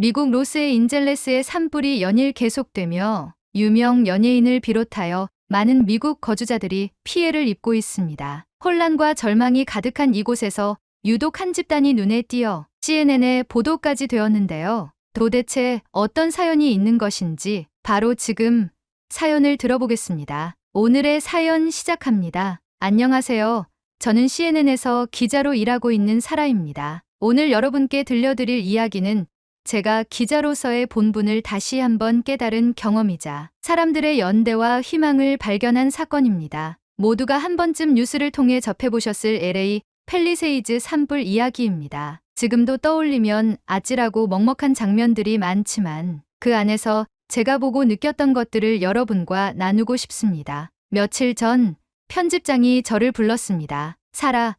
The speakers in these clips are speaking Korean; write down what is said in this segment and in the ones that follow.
미국 로스앤젤레스의 산불이 연일 계속되며 유명 연예인을 비롯하여 많은 미국 거주자들이 피해를 입고 있습니다. 혼란과 절망이 가득한 이곳에서 유독 한 집단이 눈에 띄어 CNN의 보도까지 되었는데요. 도대체 어떤 사연이 있는 것인지 바로 지금 사연을 들어보겠습니다. 오늘의 사연 시작합니다. 안녕하세요. 저는 CNN에서 기자로 일하고 있는 사라입니다. 오늘 여러분께 들려드릴 이야기는 제가 기자로서의 본분을 다시 한번 깨달은 경험이자 사람들의 연대와 희망을 발견한 사건입니다. 모두가 한 번쯤 뉴스를 통해 접해보셨을 LA 팰리세이즈 산불 이야기입니다. 지금도 떠올리면 아찔하고 먹먹한 장면들이 많지만 그 안에서 제가 보고 느꼈던 것들을 여러분과 나누고 싶습니다. 며칠 전 편집장이 저를 불렀습니다. 사라,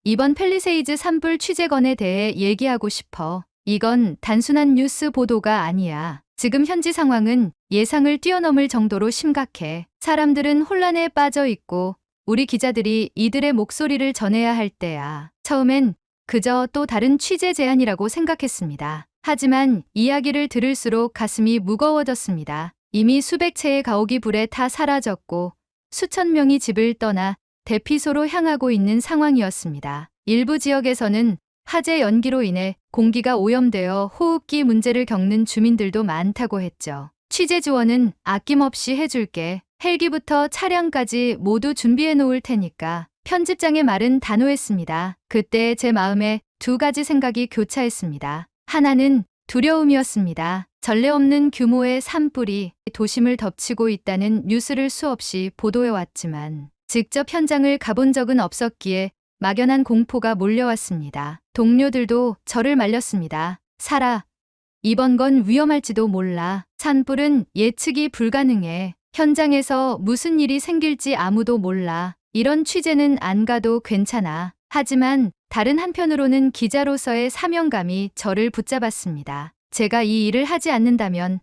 이번 팰리세이즈 산불 취재건에 대해 얘기하고 싶어. 이건 단순한 뉴스 보도가 아니야. 지금 현지 상황은 예상을 뛰어넘을 정도로 심각해. 사람들은 혼란에 빠져 있고 우리 기자들이 이들의 목소리를 전해야 할 때야. 처음엔 그저 또 다른 취재 제안이라고 생각했습니다. 하지만 이야기를 들을수록 가슴이 무거워졌습니다. 이미 수백 채의 가옥이 불에 타 사라졌고 수천 명이 집을 떠나 대피소로 향하고 있는 상황이었습니다. 일부 지역에서는 화재 연기로 인해 공기가 오염되어 호흡기 문제를 겪는 주민들도 많다고 했죠. 취재 지원은 아낌없이 해줄게. 헬기부터 차량까지 모두 준비해 놓을 테니까. 편집장의 말은 단호했습니다. 그때 제 마음에 두 가지 생각이 교차했습니다. 하나는 두려움이었습니다. 전례 없는 규모의 산불이 도심을 덮치고 있다는 뉴스를 수없이 보도해왔지만 직접 현장을 가본 적은 없었기에 막연한 공포가 몰려왔습니다. 동료들도 저를 말렸습니다. 사라, 이번 건 위험할지도 몰라. 산불은 예측이 불가능해. 현장에서 무슨 일이 생길지 아무도 몰라. 이런 취재는 안 가도 괜찮아. 하지만 다른 한편으로는 기자로서의 사명감이 저를 붙잡았습니다. 제가 이 일을 하지 않는다면,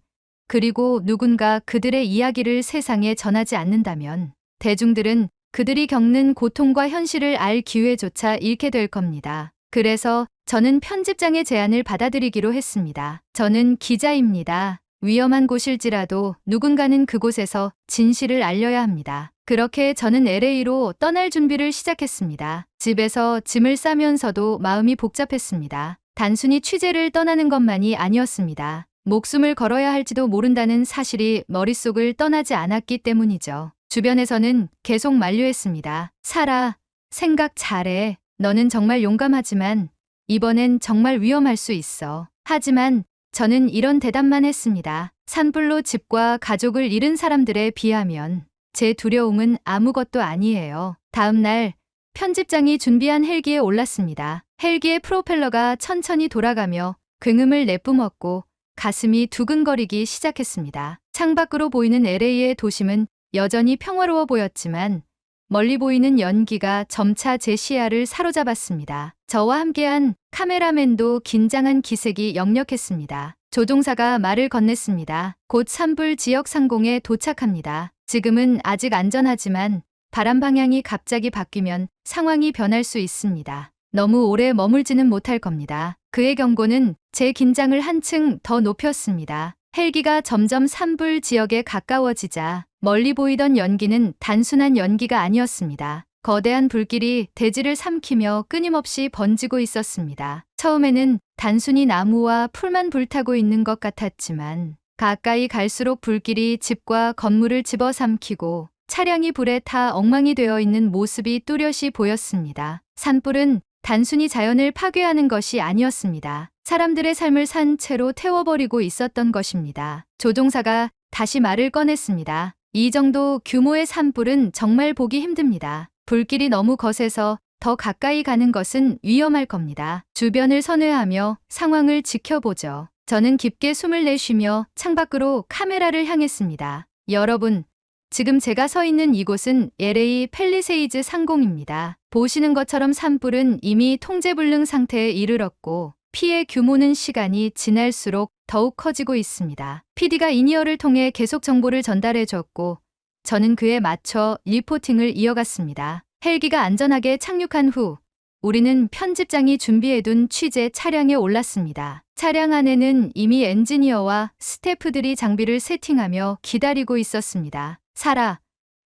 그리고 누군가 그들의 이야기를 세상에 전하지 않는다면, 대중들은 그들이 겪는 고통과 현실을 알 기회조차 잃게 될 겁니다. 그래서 저는 편집장의 제안을 받아들이기로 했습니다. 저는 기자입니다. 위험한 곳일지라도 누군가는 그곳에서 진실을 알려야 합니다. 그렇게 저는 LA로 떠날 준비를 시작했습니다. 집에서 짐을 싸면서도 마음이 복잡했습니다. 단순히 취재를 떠나는 것만이 아니었습니다. 목숨을 걸어야 할지도 모른다는 사실이 머릿속을 떠나지 않았기 때문이죠. 주변에서는 계속 만류했습니다. 사라, 생각 잘해. 너는 정말 용감하지만 이번엔 정말 위험할 수 있어. 하지만 저는 이런 대답만 했습니다. 산불로 집과 가족을 잃은 사람들에 비하면 제 두려움은 아무것도 아니에요. 다음 날 편집장이 준비한 헬기에 올랐습니다. 헬기의 프로펠러가 천천히 돌아가며 굉음을 내뿜었고 가슴이 두근거리기 시작했습니다. 창밖으로 보이는 LA의 도심은 여전히 평화로워 보였지만 멀리 보이는 연기가 점차 제 시야를 사로잡았습니다. 저와 함께한 카메라맨도 긴장한 기색이 역력했습니다. 조종사가 말을 건넸습니다. 곧 산불 지역 상공에 도착합니다. 지금은 아직 안전하지만 바람 방향이 갑자기 바뀌면 상황이 변할 수 있습니다. 너무 오래 머물지는 못할 겁니다. 그의 경고는 제 긴장을 한층 더 높였습니다. 헬기가 점점 산불 지역에 가까워지자 멀리 보이던 연기는 단순한 연기가 아니었습니다. 거대한 불길이 대지를 삼키며 끊임없이 번지고 있었습니다. 처음에는 단순히 나무와 풀만 불타고 있는 것 같았지만 가까이 갈수록 불길이 집과 건물을 집어삼키고 차량이 불에 타 엉망이 되어 있는 모습이 뚜렷이 보였습니다. 산불은 단순히 자연을 파괴하는 것이 아니었습니다. 사람들의 삶을 산 채로 태워버리고 있었던 것입니다. 조종사가 다시 말을 꺼냈습니다. 이 정도 규모의 산불은 정말 보기 힘듭니다. 불길이 너무 거세서 더 가까이 가는 것은 위험할 겁니다. 주변을 선회하며 상황을 지켜보죠. 저는 깊게 숨을 내쉬며 창밖으로 카메라를 향했습니다. 여러분, 지금 제가 서 있는 이곳은 LA 팰리세이즈 상공입니다. 보시는 것처럼 산불은 이미 통제불능 상태에 이르렀고 피해 규모는 시간이 지날수록 더욱 커지고 있습니다. PD가 인이어를 통해 계속 정보를 전달해줬고 저는 그에 맞춰 리포팅을 이어갔습니다. 헬기가 안전하게 착륙한 후 우리는 편집장이 준비해둔 취재 차량에 올랐습니다. 차량 안에는 이미 엔지니어와 스태프들이 장비를 세팅하며 기다리고 있었습니다. 사라,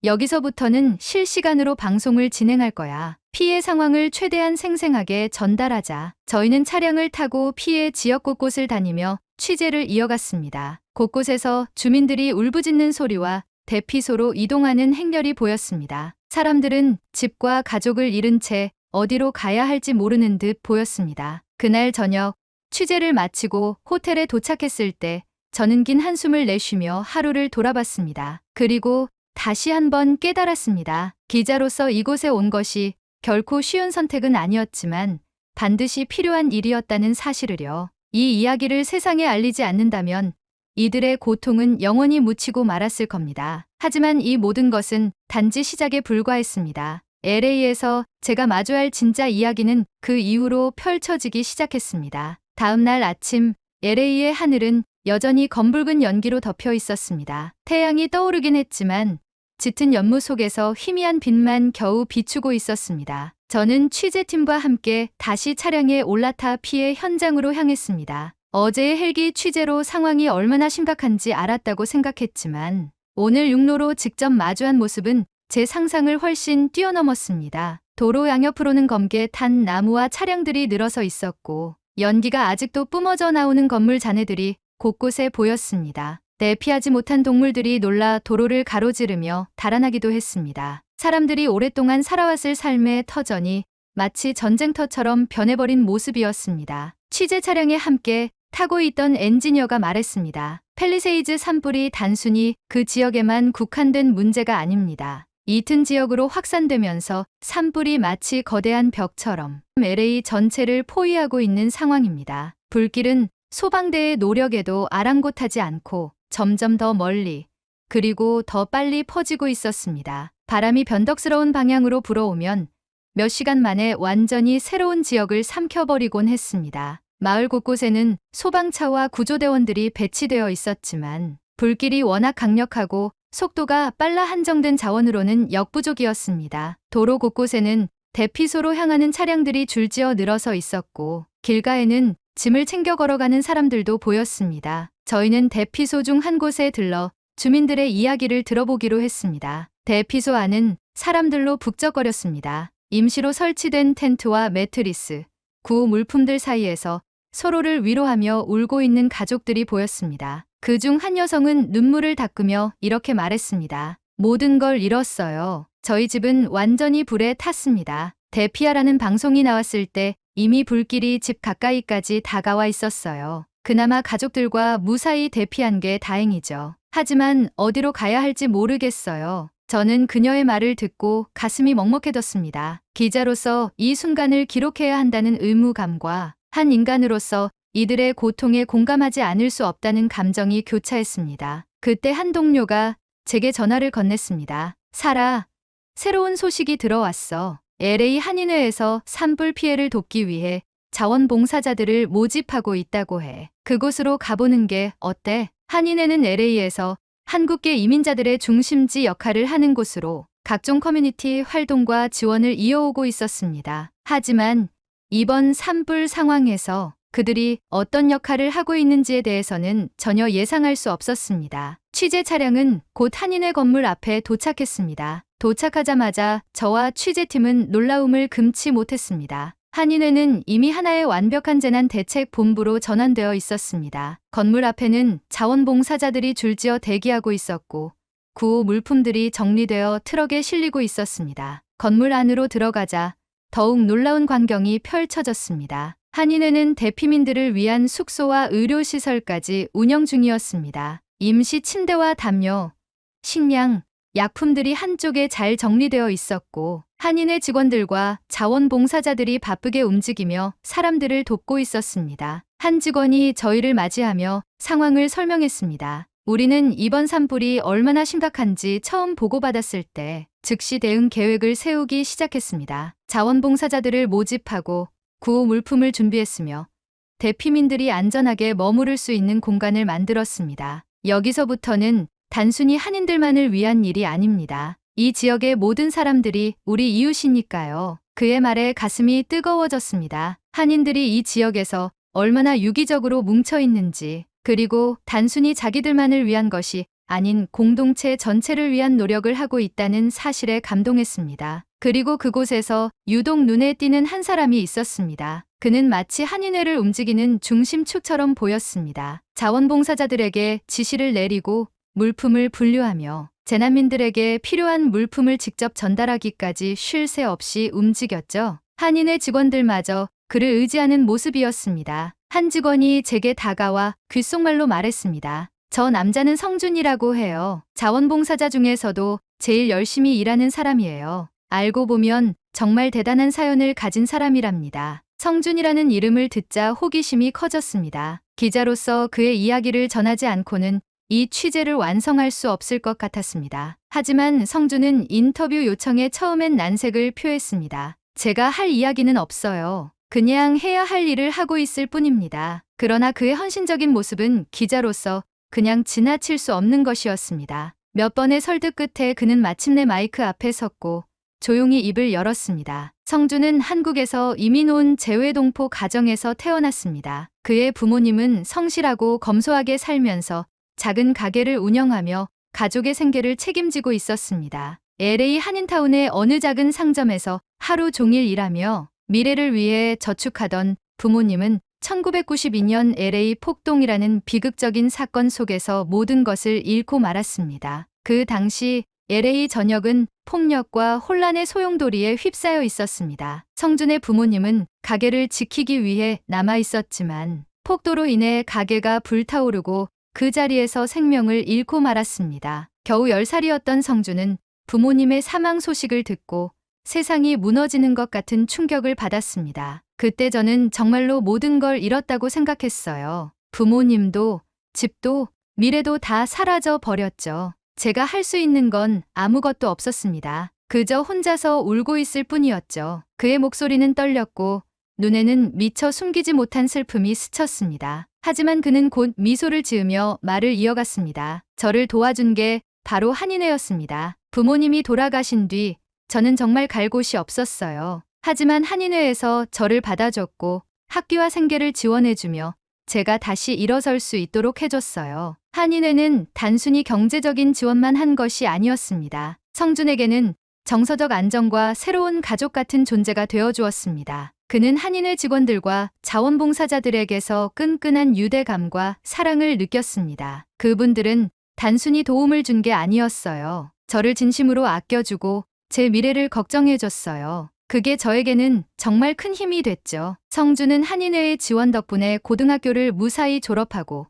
여기서부터는 실시간으로 방송을 진행할 거야. 피해 상황을 최대한 생생하게 전달하자. 저희는 차량을 타고 피해 지역 곳곳을 다니며 취재를 이어갔습니다. 곳곳에서 주민들이 울부짖는 소리와 대피소로 이동하는 행렬이 보였습니다. 사람들은 집과 가족을 잃은 채 어디로 가야 할지 모르는 듯 보였습니다. 그날 저녁 취재를 마치고 호텔에 도착했을 때 저는 긴 한숨을 내쉬며 하루를 돌아봤습니다. 그리고 다시 한번 깨달았습니다. 기자로서 이곳에 온 것이 결코 쉬운 선택은 아니었지만 반드시 필요한 일이었다는 사실을요. 이 이야기를 세상에 알리지 않는다면 이들의 고통은 영원히 묻히고 말았을 겁니다. 하지만 이 모든 것은 단지 시작에 불과했습니다. LA에서 제가 마주할 할 진짜 이야기는 그 이후로 펼쳐지기 시작했습니다. 다음 날 아침 LA의 하늘은 여전히 검붉은 연기로 덮여 있었습니다. 태양이 떠오르긴 했지만 짙은 연무 속에서 희미한 빛만 겨우 비추고 있었습니다. 저는 취재팀과 함께 다시 차량에 올라타 피해 현장으로 향했습니다. 어제의 헬기 취재로 상황이 얼마나 심각한지 알았다고 생각했지만 오늘 육로로 직접 마주한 모습은 제 상상을 훨씬 뛰어넘었습니다. 도로 양옆으로는 검게 탄 나무와 차량들이 늘어서 있었고 연기가 아직도 뿜어져 나오는 건물 잔해들이 곳곳에 보였습니다. 대피하지 못한 동물들이 놀라 도로를 가로지르며 달아나기도 했습니다. 사람들이 오랫동안 살아왔을 삶의 터전이 마치 전쟁터처럼 변해버린 모습이었습니다. 취재 차량에 함께 타고 있던 엔지니어가 말했습니다. 팰리세이즈 산불이 단순히 그 지역에만 국한된 문제가 아닙니다. 이튼 지역으로 확산되면서 산불이 마치 거대한 벽처럼 LA 전체를 포위하고 있는 상황입니다. 불길은 소방대의 노력에도 아랑곳하지 않고 점점 더 멀리 그리고 더 빨리 퍼지고 있었습니다. 바람이 변덕스러운 방향으로 불어오면 몇 시간 만에 완전히 새로운 지역을 삼켜버리곤 했습니다. 마을 곳곳에는 소방차와 구조대원들이 배치되어 있었지만 불길이 워낙 강력하고 속도가 빨라 한정된 자원으로는 역부족이었습니다. 도로 곳곳에는 대피소로 향하는 차량들이 줄지어 늘어서 있었고 길가에는 짐을 챙겨 걸어가는 사람들도 보였습니다. 저희는 대피소 중 한 곳에 들러 주민들의 이야기를 들어보기로 했습니다. 대피소 안은 사람들로 북적거렸습니다. 임시로 설치된 텐트와 매트리스, 구호 물품들 사이에서 서로를 위로하며 울고 있는 가족들이 보였습니다. 그중 한 여성은 눈물을 닦으며 이렇게 말했습니다. 모든 걸 잃었어요. 저희 집은 완전히 불에 탔습니다. 대피하라는 방송이 나왔을 때 이미 불길이 집 가까이까지 다가와 있었어요. 그나마 가족들과 무사히 대피한 게 다행이죠. 하지만 어디로 가야 할지 모르겠어요. 저는 그녀의 말을 듣고 가슴이 먹먹해졌습니다. 기자로서 이 순간을 기록해야 한다는 의무감과 한 인간으로서 이들의 고통에 공감하지 않을 수 없다는 감정이 교차했습니다. 그때 한 동료가 제게 전화를 건넸습니다. 사라, 새로운 소식이 들어왔어. LA 한인회에서 산불 피해를 돕기 위해 자원봉사자들을 모집하고 있다고 해. 그곳으로 가보는 게 어때? 한인회는 LA에서 한국계 이민자들의 중심지 역할을 하는 곳으로 각종 커뮤니티 활동과 지원을 이어오고 있었습니다. 하지만 이번 산불 상황에서 그들이 어떤 역할을 하고 있는지에 대해서는 전혀 예상할 수 없었습니다. 취재 차량은 곧 한인회 건물 앞에 도착했습니다. 도착하자마자 저와 취재팀은 놀라움을 금치 못했습니다. 한인회는 이미 하나의 완벽한 재난 대책 본부로 전환되어 있었습니다. 건물 앞에는 자원봉사자들이 줄지어 대기하고 있었고 구호 물품들이 정리되어 트럭에 실리고 있었습니다. 건물 안으로 들어가자 더욱 놀라운 광경이 펼쳐졌습니다. 한인회는 대피민들을 위한 숙소와 의료시설까지 운영 중이었습니다. 임시 침대와 담요, 식량, 약품들이 한쪽에 잘 정리되어 있었고 한인회 직원들과 자원봉사자들이 바쁘게 움직이며 사람들을 돕고 있었습니다. 한 직원이 저희를 맞이하며 상황을 설명했습니다. 우리는 이번 산불이 얼마나 심각한지 처음 보고받았을 때 즉시 대응 계획을 세우기 시작했습니다. 자원봉사자들을 모집하고 구호 물품을 준비했으며 대피민들이 안전하게 머무를 수 있는 공간을 만들었습니다. 여기서부터는 단순히 한인들만을 위한 일이 아닙니다. 이 지역의 모든 사람들이 우리 이웃이니까요. 그의 말에 가슴이 뜨거워졌습니다. 한인들이 이 지역에서 얼마나 유기적으로 뭉쳐 있는지, 그리고 단순히 자기들만을 위한 것이 아닌 공동체 전체를 위한 노력을 하고 있다는 사실에 감동했습니다. 그리고 그곳에서 유독 눈에 띄는 한 사람이 있었습니다. 그는 마치 한인회를 움직이는 중심축처럼 보였습니다. 자원봉사자들에게 지시를 내리고 물품을 분류하며 재난민들에게 필요한 물품을 직접 전달하기까지 쉴 새 없이 움직였죠. 한인회 직원들마저 그를 의지하는 모습이었습니다. 한 직원이 제게 다가와 귓속말로 말했습니다. 저 남자는 성준이라고 해요. 자원봉사자 중에서도 제일 열심히 일하는 사람이에요. 알고 보면 정말 대단한 사연을 가진 사람이랍니다. 성준이라는 이름을 듣자 호기심이 커졌습니다. 기자로서 그의 이야기를 전하지 않고는 이 취재를 완성할 수 없을 것 같았습니다. 하지만 성준은 인터뷰 요청에 처음엔 난색을 표했습니다. 제가 할 이야기는 없어요. 그냥 해야 할 일을 하고 있을 뿐입니다. 그러나 그의 헌신적인 모습은 기자로서 그냥 지나칠 수 없는 것이었습니다. 몇 번의 설득 끝에 그는 마침내 마이크 앞에 섰고 조용히 입을 열었습니다. 성준은 한국에서 이민 온 재외동포 가정에서 태어났습니다. 그의 부모님은 성실하고 검소하게 살면서 작은 가게를 운영하며 가족의 생계를 책임지고 있었습니다. LA 한인타운의 어느 작은 상점에서 하루 종일 일하며 미래를 위해 저축하던 부모님은 1992년 LA 폭동이라는 비극적인 사건 속에서 모든 것을 잃고 말았습니다. 그 당시 LA 전역은 폭력과 혼란의 소용돌이에 휩싸여 있었습니다. 성준의 부모님은 가게를 지키기 위해 남아 있었지만 폭도로 인해 가게가 불타오르고 그 자리에서 생명을 잃고 말았습니다. 겨우 10살이었던 성준은 부모님의 사망 소식을 듣고 세상이 무너지는 것 같은 충격을 받았습니다. 그때 저는 정말로 모든 걸 잃었다고 생각했어요. 부모님도, 집도, 미래도 다 사라져 버렸죠. 제가 할 수 있는 건 아무것도 없었습니다. 그저 혼자서 울고 있을 뿐이었죠. 그의 목소리는 떨렸고 눈에는 미처 숨기지 못한 슬픔이 스쳤습니다. 하지만 그는 곧 미소를 지으며 말을 이어갔습니다. 저를 도와준 게 바로 한인회였습니다. 부모님이 돌아가신 뒤 저는 정말 갈 곳이 없었어요. 하지만 한인회에서 저를 받아줬고 학비와 생계를 지원해주며 제가 다시 일어설 수 있도록 해줬어요. 한인회는 단순히 경제적인 지원만 한 것이 아니었습니다. 성준에게는 정서적 안정과 새로운 가족 같은 존재가 되어주었습니다. 그는 한인회 직원들과 자원봉사자들에게서 끈끈한 유대감과 사랑을 느꼈습니다. 그분들은 단순히 도움을 준 게 아니었어요. 저를 진심으로 아껴주고 제 미래를 걱정해줬어요. 그게 저에게는 정말 큰 힘이 됐죠. 성준은 한인회의 지원 덕분에 고등학교를 무사히 졸업하고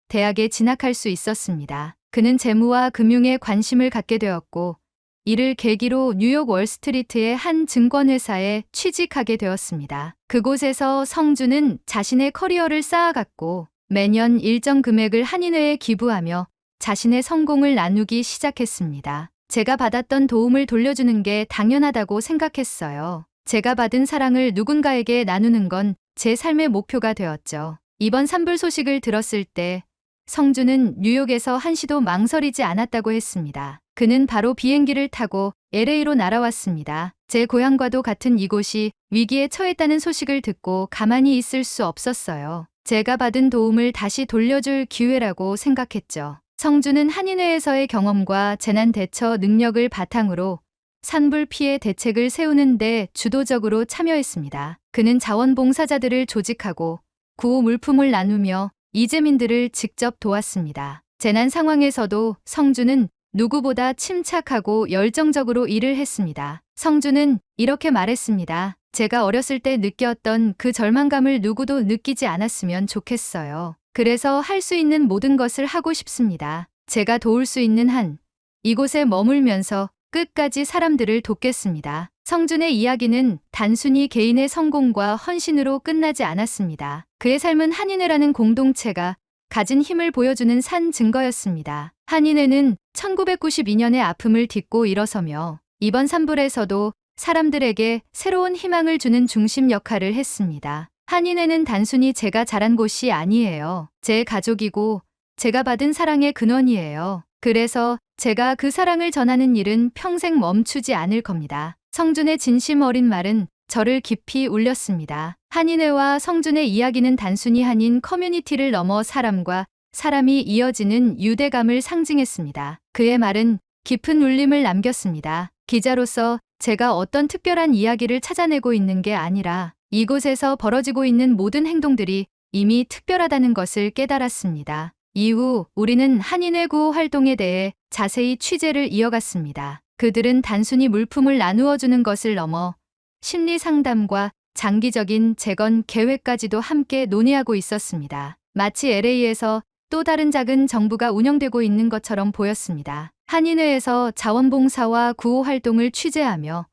대학에 진학할 수 있었습니다. 그는 재무와 금융에 관심을 갖게 되었고 이를 계기로 뉴욕 월스트리트의 한 증권회사에 취직하게 되었습니다. 그곳에서 성준은 자신의 커리어를 쌓아갔고 매년 일정 금액을 한인회에 기부하며 자신의 성공을 나누기 시작했습니다. 제가 받았던 도움을 돌려주는 게 당연하다고 생각했어요. 제가 받은 사랑을 누군가에게 나누는 건 제 삶의 목표가 되었죠. 이번 산불 소식을 들었을 때 성준은 뉴욕에서 한시도 망설이지 않았다고 했습니다. 그는 바로 비행기를 타고 LA로 날아왔습니다. 제 고향과도 같은 이곳이 위기에 처했다는 소식을 듣고 가만히 있을 수 없었어요. 제가 받은 도움을 다시 돌려줄 기회라고 생각했죠. 성준은 한인회에서의 경험과 재난 대처 능력을 바탕으로 산불 피해 대책을 세우는 데 주도적으로 참여했습니다. 그는 자원봉사자들을 조직하고 구호 물품을 나누며 이재민들을 직접 도왔습니다. 재난 상황에서도 성준은 누구보다 침착하고 열정적으로 일을 했습니다. 성준은 이렇게 말했습니다. 제가 어렸을 때 느꼈던 그 절망감을 누구도 느끼지 않았으면 좋겠어요. 그래서 할 수 있는 모든 것을 하고 싶습니다. 제가 도울 수 있는 한 이곳에 머물면서 끝까지 사람들을 돕겠습니다. 성준의 이야기는 단순히 개인의 성공과 헌신으로 끝나지 않았습니다. 그의 삶은 한인회라는 공동체가 가진 힘을 보여주는 산 증거였습니다. 한인회는 1992년의 아픔을 딛고 일어서며 이번 산불에서도 사람들에게 새로운 희망을 주는 중심 역할을 했습니다. 한인회는 단순히 제가 자란 곳이 아니에요. 제 가족이고 제가 받은 사랑의 근원이에요. 그래서 제가 그 사랑을 전하는 일은 평생 멈추지 않을 겁니다. 성준의 진심 어린 말은 저를 깊이 울렸습니다. 한인회와 성준의 이야기는 단순히 한인 커뮤니티를 넘어 사람과 사람이 이어지는 유대감을 상징했습니다. 그의 말은 깊은 울림을 남겼습니다. 기자로서 제가 어떤 특별한 이야기를 찾아내고 있는 게 아니라 이곳에서 벌어지고 있는 모든 행동들이 이미 특별하다는 것을 깨달았습니다. 이후 우리는 한인회 구호 활동에 대해 자세히 취재를 이어갔습니다. 그들은 단순히 물품을 나누어 주는 것을 넘어 심리 상담과 장기적인 재건 계획까지도 함께 논의하고 있었습니다. 마치 LA에서 또 다른 작은 정부가 운영되고 있는 것처럼 보였습니다. 한인회에서 자원봉사와 구호 활동을 취재하며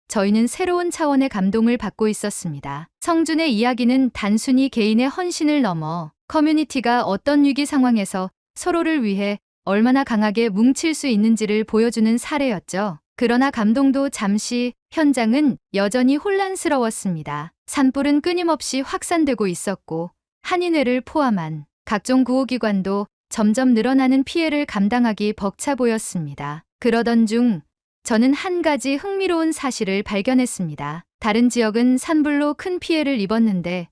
저희는 새로운 차원의 감동을 받고 있었습니다. 성준의 이야기는 단순히 개인의 헌신을 넘어 커뮤니티가 어떤 위기 상황에서 서로를 위해 얼마나 강하게 뭉칠 수 있는지를 보여주는 사례였죠. 그러나 감동도 잠시, 현장은 여전히 혼란스러웠습니다. 산불은 끊임없이 확산되고 있었고 한인회를 포함한 각종 구호기관도 점점 늘어나는 피해를 감당하기 벅차 보였습니다. 그러던 중 저는 한 가지 흥미로운 사실을 발견했습니다. 다른 지역은 산불로 큰 피해를 입었는데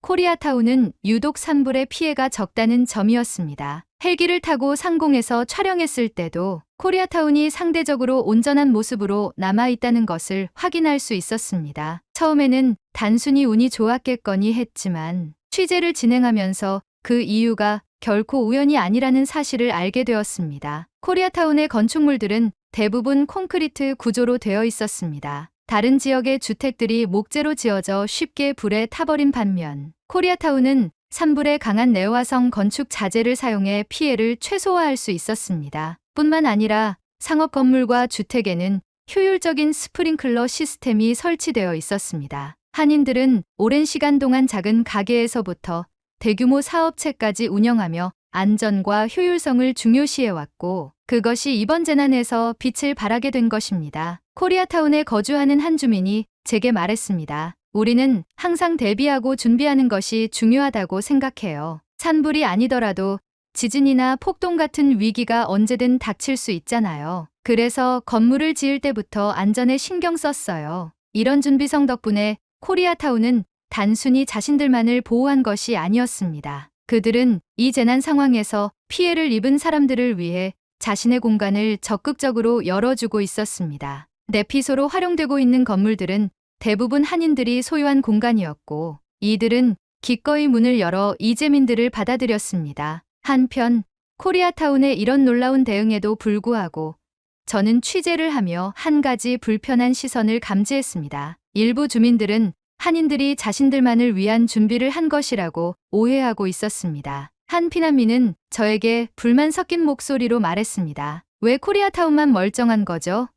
코리아타운은 유독 산불의 피해가 적다는 점이었습니다. 헬기를 타고 상공에서 촬영했을 때도 코리아타운이 상대적으로 온전한 모습으로 남아있다는 것을 확인할 수 있었습니다. 처음에는 단순히 운이 좋았겠거니 했지만 취재를 진행하면서 그 이유가 결코 우연이 아니라는 사실을 알게 되었습니다. 코리아타운의 건축물들은 대부분 콘크리트 구조로 되어 있었습니다. 다른 지역의 주택들이 목재로 지어져 쉽게 불에 타버린 반면 코리아타운은 산불에 강한 내화성 건축 자재를 사용해 피해를 최소화할 수 있었습니다. 뿐만 아니라 상업 건물과 주택에는 효율적인 스프링클러 시스템이 설치되어 있었습니다. 한인들은 오랜 시간 동안 작은 가게에서부터 대규모 사업체까지 운영하며 안전과 효율성을 중요시해왔고 그것이 이번 재난에서 빛을 발하게 된 것입니다. 코리아타운에 거주하는 한 주민이 제게 말했습니다. 우리는 항상 대비하고 준비하는 것이 중요하다고 생각해요. 산불이 아니더라도 지진이나 폭동 같은 위기가 언제든 닥칠 수 있잖아요. 그래서 건물을 지을 때부터 안전에 신경 썼어요. 이런 준비성 덕분에 코리아타운은 단순히 자신들만을 보호한 것이 아니었습니다. 그들은 이 재난 상황에서 피해를 입은 사람들을 위해 자신의 공간을 적극적으로 열어주고 있었습니다. 내피소로 활용되고 있는 건물들은 대부분 한인들이 소유한 공간이었고 이들은 기꺼이 문을 열어 이재민들을 받아들였습니다. 한편 코리아타운의 이런 놀라운 대응에도 불구하고 저는 취재를 하며 한 가지 불편한 시선을 감지했습니다. 일부 주민들은 한인들이 자신들만을 위한 준비를 한 것이라고 오해하고 있었습니다. 한 피난민은 저에게 불만 섞인 목소리로 말했습니다. 왜 코리아타운만 멀쩡한 거죠?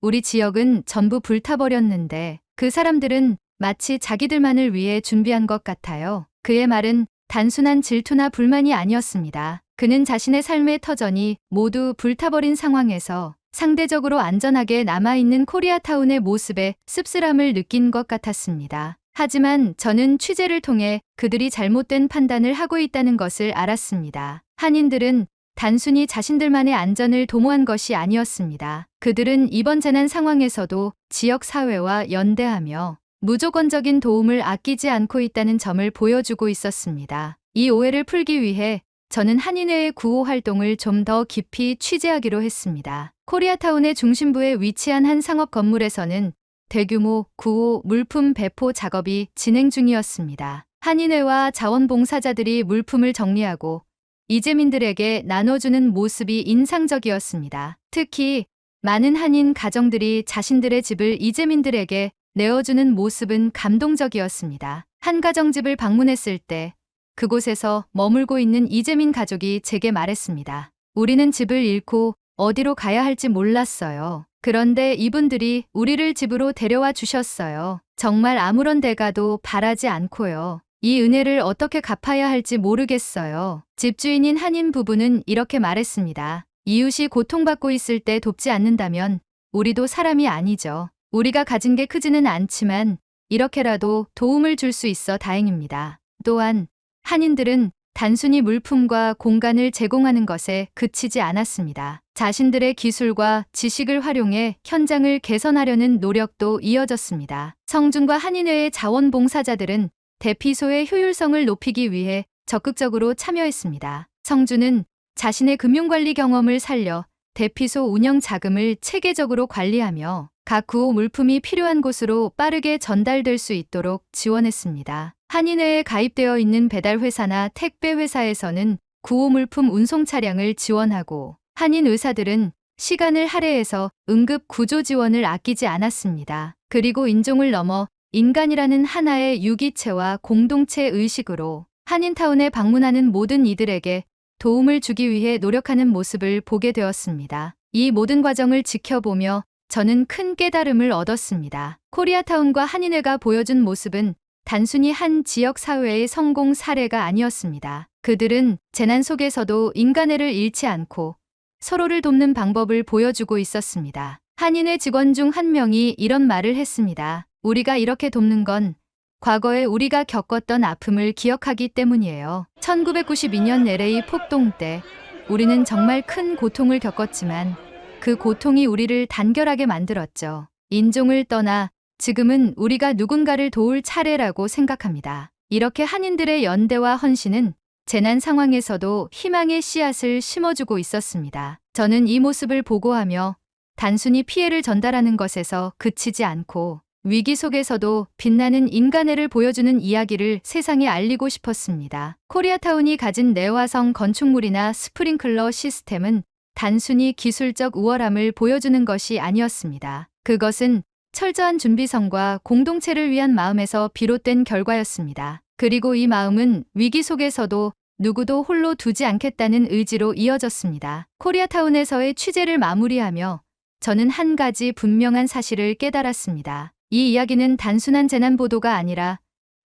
우리 지역은 전부 불타버렸는데 그 사람들은 마치 자기들만을 위해 준비한 것 같아요. 그의 말은 단순한 질투나 불만이 아니었습니다. 그는 자신의 삶의 터전이 모두 불타버린 상황에서 상대적으로 안전하게 남아있는 코리아타운의 모습에 씁쓸함을 느낀 것 같았습니다. 하지만 저는 취재를 통해 그들이 잘못된 판단을 하고 있다는 것을 알았습니다. 한인들은 단순히 자신들만의 안전을 도모한 것이 아니었습니다. 그들은 이번 재난 상황에서도 지역 사회와 연대하며 무조건적인 도움을 아끼지 않고 있다는 점을 보여주고 있었습니다. 이 오해를 풀기 위해 저는 한인회의 구호 활동을 좀 더 깊이 취재하기로 했습니다. 코리아타운의 중심부에 위치한 한 상업 건물에서는 대규모 구호 물품 배포 작업이 진행 중이었습니다. 한인회와 자원봉사자들이 물품을 정리하고 이재민들에게 나눠주는 모습이 인상적이었습니다. 특히 많은 한인 가정들이 자신들의 집을 이재민들에게 내어주는 모습은 감동적이었습니다. 한 가정집을 방문했을 때 그곳에서 머물고 있는 이재민 가족이 제게 말했습니다. 우리는 집을 잃고 어디로 가야 할지 몰랐어요. 그런데 이분들이 우리를 집으로 데려와 주셨어요. 정말 아무런 대가도 바라지 않고요. 이 은혜를 어떻게 갚아야 할지 모르겠어요. 집주인인 한인 부부는 이렇게 말했습니다. 이웃이 고통받고 있을 때 돕지 않는다면 우리도 사람이 아니죠. 우리가 가진 게 크지는 않지만 이렇게라도 도움을 줄 수 있어 다행입니다. 또한 한인들은 단순히 물품과 공간을 제공하는 것에 그치지 않았습니다. 자신들의 기술과 지식을 활용해 현장을 개선하려는 노력도 이어졌습니다. 성준과 한인회의 자원봉사자들은 대피소의 효율성을 높이기 위해 적극적으로 참여했습니다. 성준은 자신의 금융관리 경험을 살려 대피소 운영 자금을 체계적으로 관리하며 각 구호 물품이 필요한 곳으로 빠르게 전달될 수 있도록 지원했습니다. 한인회에 가입되어 있는 배달회사나 택배회사에서는 구호 물품 운송 차량을 지원하고 한인 의사들은 시간을 할애해서 응급 구조 지원을 아끼지 않았습니다. 그리고 인종을 넘어 인간이라는 하나의 유기체와 공동체 의식으로 한인타운에 방문하는 모든 이들에게 도움을 주기 위해 노력하는 모습을 보게 되었습니다. 이 모든 과정을 지켜보며 저는 큰 깨달음을 얻었습니다. 코리아타운과 한인회가 보여준 모습은 단순히 한 지역 사회의 성공 사례가 아니었습니다. 그들은 재난 속에서도 인간애를 잃지 않고 서로를 돕는 방법을 보여주고 있었습니다. 한인회 직원 중 한 명이 이런 말을 했습니다. 우리가 이렇게 돕는 건 과거에 우리가 겪었던 아픔을 기억하기 때문이에요. 1992년 LA 폭동 때 우리는 정말 큰 고통을 겪었지만 그 고통이 우리를 단결하게 만들었죠. 인종을 떠나 지금은 우리가 누군가를 도울 차례라고 생각합니다. 이렇게 한인들의 연대와 헌신은 재난 상황에서도 희망의 씨앗을 심어주고 있었습니다. 저는 이 모습을 보고하며 단순히 피해를 전달하는 것에서 그치지 않고 위기 속에서도 빛나는 인간애를 보여주는 이야기를 세상에 알리고 싶었습니다. 코리아타운이 가진 내화성 건축물이나 스프링클러 시스템은 단순히 기술적 우월함을 보여주는 것이 아니었습니다. 그것은 철저한 준비성과 공동체를 위한 마음에서 비롯된 결과였습니다. 그리고 이 마음은 위기 속에서도 누구도 홀로 두지 않겠다는 의지로 이어졌습니다. 코리아타운에서의 취재를 마무리하며 저는 한 가지 분명한 사실을 깨달았습니다. 이 이야기는 단순한 재난 보도가 아니라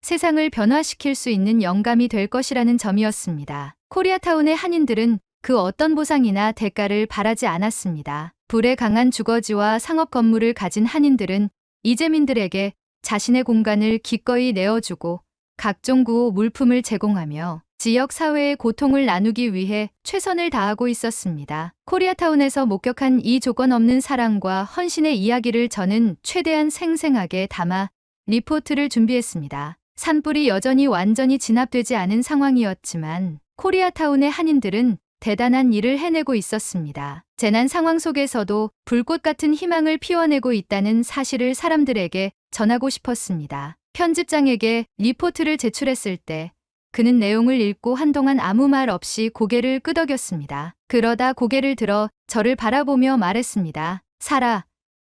세상을 변화시킬 수 있는 영감이 될 것이라는 점이었습니다. 코리아타운의 한인들은 그 어떤 보상이나 대가를 바라지 않았습니다. 불에 강한 주거지와 상업 건물을 가진 한인들은 이재민들에게 자신의 공간을 기꺼이 내어주고 각종 구호 물품을 제공하며 지역 사회의 고통을 나누기 위해 최선을 다하고 있었습니다. 코리아타운에서 목격한 이 조건 없는 사랑과 헌신의 이야기를 저는 최대한 생생하게 담아 리포트를 준비했습니다. 산불이 여전히 완전히 진압되지 않은 상황이었지만 코리아타운의 한인들은 대단한 일을 해내고 있었습니다. 재난 상황 속에서도 불꽃 같은 희망을 피워내고 있다는 사실을 사람들에게 전하고 싶었습니다. 편집장에게 리포트를 제출했을 때 그는 내용을 읽고 한동안 아무 말 없이 고개를 끄덕였습니다. 그러다 고개를 들어 저를 바라보며 말했습니다. 사라,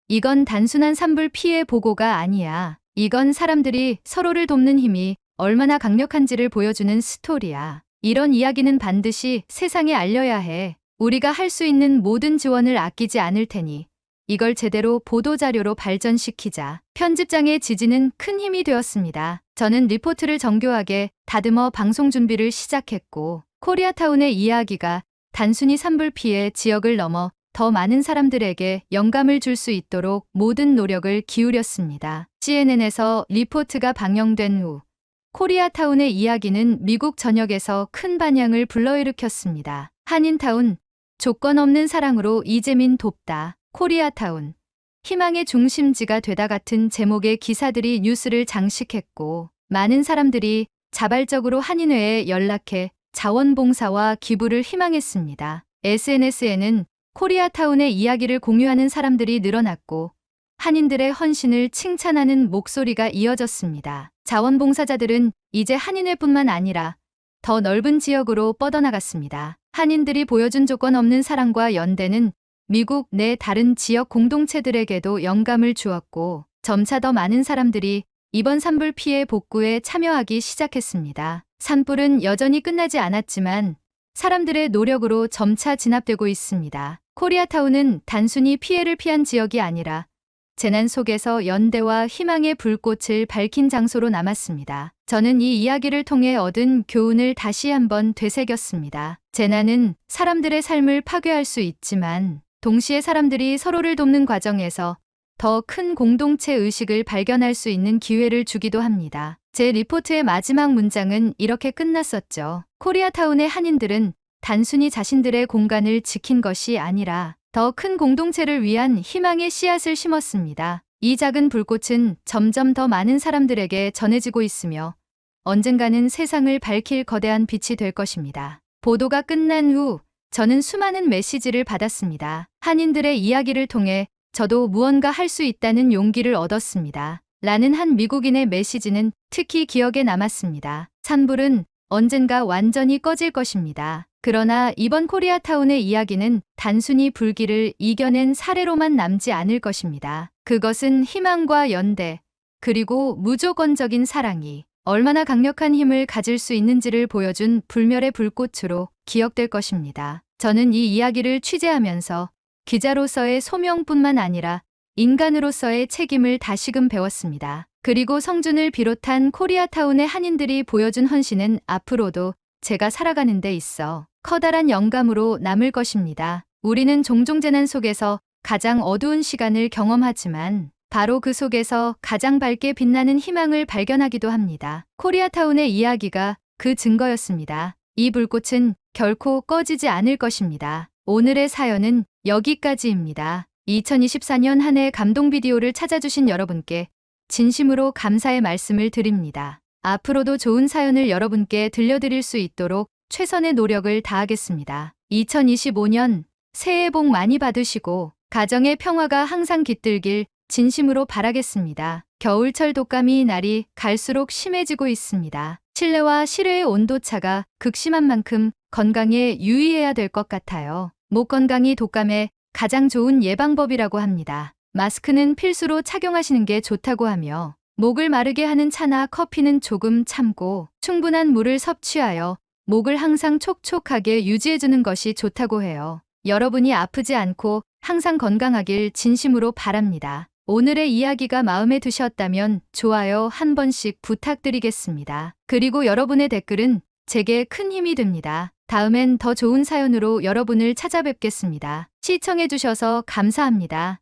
이건 단순한 산불 피해 보고가 아니야. 이건 사람들이 서로를 돕는 힘이 얼마나 강력한지를 보여주는 스토리야. 이런 이야기는 반드시 세상에 알려야 해. 우리가 할 수 있는 모든 지원을 아끼지 않을 테니 이걸 제대로 보도자료로 발전시키자. 편집장의 지지는 큰 힘이 되었습니다. 저는 리포트를 정교하게 다듬어 방송 준비를 시작했고 코리아타운의 이야기가 단순히 산불 피해 지역을 넘어 더 많은 사람들에게 영감을 줄 수 있도록 모든 노력을 기울였습니다. CNN에서 리포트가 방영된 후 코리아타운의 이야기는 미국 전역에서 큰 반향을 불러일으켰습니다. 한인타운, 조건 없는 사랑으로 이재민 돕다. 코리아타운, 희망의 중심지가 되다 같은 제목의 기사들이 뉴스를 장식했고 많은 사람들이 자발적으로 한인회에 연락해 자원봉사와 기부를 희망했습니다. SNS에는 코리아타운의 이야기를 공유하는 사람들이 늘어났고 한인들의 헌신을 칭찬하는 목소리가 이어졌습니다. 자원봉사자들은 이제 한인회뿐만 아니라 더 넓은 지역으로 뻗어나갔습니다. 한인들이 보여준 조건 없는 사랑과 연대는 미국 내 다른 지역 공동체들에게도 영감을 주었고 점차 더 많은 사람들이 이번 산불 피해 복구에 참여하기 시작했습니다. 산불은 여전히 끝나지 않았지만 사람들의 노력으로 점차 진압되고 있습니다. 코리아타운은 단순히 피해를 피한 지역이 아니라 재난 속에서 연대와 희망의 불꽃을 밝힌 장소로 남았습니다. 저는 이 이야기를 통해 얻은 교훈을 다시 한번 되새겼습니다. 재난은 사람들의 삶을 파괴할 수 있지만 동시에 사람들이 서로를 돕는 과정에서 더 큰 공동체 의식을 발견할 수 있는 기회를 주기도 합니다. 제 리포트의 마지막 문장은 이렇게 끝났었죠. 코리아타운의 한인들은 단순히 자신들의 공간을 지킨 것이 아니라 더 큰 공동체를 위한 희망의 씨앗을 심었습니다. 이 작은 불꽃은 점점 더 많은 사람들에게 전해지고 있으며 언젠가는 세상을 밝힐 거대한 빛이 될 것입니다. 보도가 끝난 후 저는 수많은 메시지를 받았습니다. 한인들의 이야기를 통해 저도 무언가 할 수 있다는 용기를 얻었습니다. 라는 한 미국인의 메시지는 특히 기억에 남았습니다. 산불은 언젠가 완전히 꺼질 것입니다. 그러나 이번 코리아타운의 이야기는 단순히 불길을 이겨낸 사례로만 남지 않을 것입니다. 그것은 희망과 연대, 그리고 무조건적인 사랑이 얼마나 강력한 힘을 가질 수 있는지를 보여준 불멸의 불꽃으로 기억될 것입니다. 저는 이 이야기를 취재하면서 기자로서의 소명뿐만 아니라 인간으로서의 책임을 다시금 배웠습니다. 그리고 성준을 비롯한 코리아타운의 한인들이 보여준 헌신은 앞으로도 제가 살아가는 데 있어 커다란 영감으로 남을 것입니다. 우리는 종종 재난 속에서 가장 어두운 시간을 경험하지만 바로 그 속에서 가장 밝게 빛나는 희망을 발견하기도 합니다. 코리아타운의 이야기가 그 증거였습니다. 이 불꽃은 결코 꺼지지 않을 것입니다. 오늘의 사연은 여기까지입니다. 2024년 한 해 감동 비디오를 찾아주신 여러분께 진심으로 감사의 말씀을 드립니다. 앞으로도 좋은 사연을 여러분께 들려드릴 수 있도록 최선의 노력을 다하겠습니다. 2025년 새해 복 많이 받으시고 가정의 평화가 항상 깃들길 진심으로 바라겠습니다. 겨울철 독감이 날이 갈수록 심해지고 있습니다. 실내와 실외의 온도차가 극심한 만큼 건강에 유의해야 될 것 같아요. 목 건강이 독감의 가장 좋은 예방법이라고 합니다. 마스크는 필수로 착용하시는 게 좋다고 하며 목을 마르게 하는 차나 커피는 조금 참고 충분한 물을 섭취하여 목을 항상 촉촉하게 유지해주는 것이 좋다고 해요. 여러분이 아프지 않고 항상 건강하길 진심으로 바랍니다. 오늘의 이야기가 마음에 드셨다면 좋아요 한 번씩 부탁드리겠습니다. 그리고 여러분의 댓글은 제게 큰 힘이 됩니다. 다음엔 더 좋은 사연으로 여러분을 찾아뵙겠습니다. 시청해주셔서 감사합니다.